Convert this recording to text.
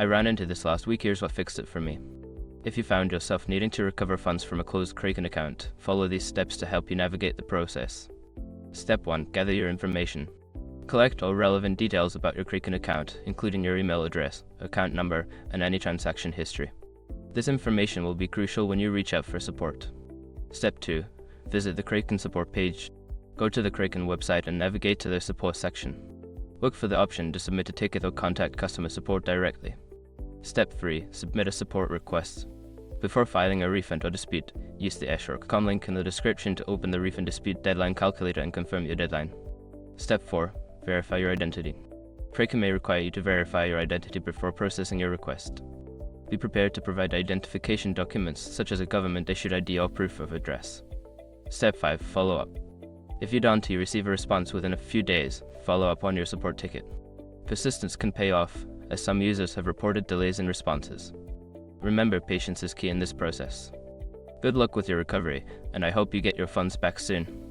I ran into this last week, here's what fixed it for me. If you found yourself needing to recover funds from a closed Kraken account, follow these steps to help you navigate the process. Step 1. Gather your information. Collect all relevant details about your Kraken account, including your email address, account number, and any transaction history. This information will be crucial when you reach out for support. Step 2. Visit the Kraken support page. Go to the Kraken website and navigate to their support section. Look for the option to submit a ticket or contact customer support directly. Step 3. Submit a support request. Before filing a refund or dispute, use the eshor.com link in the description to open the refund dispute deadline calculator and confirm your deadline. Step 4. Verify your identity. Kraken may require you to verify your identity before processing your request. Be prepared to provide identification documents such as a government-issued ID or proof of address. Step 5. Follow up. If you don't receive a response within a few days, follow up on your support ticket. Persistence can pay off, as some users have reported delays in responses. Remember, patience is key in this process. Good luck with your recovery, and I hope you get your funds back soon.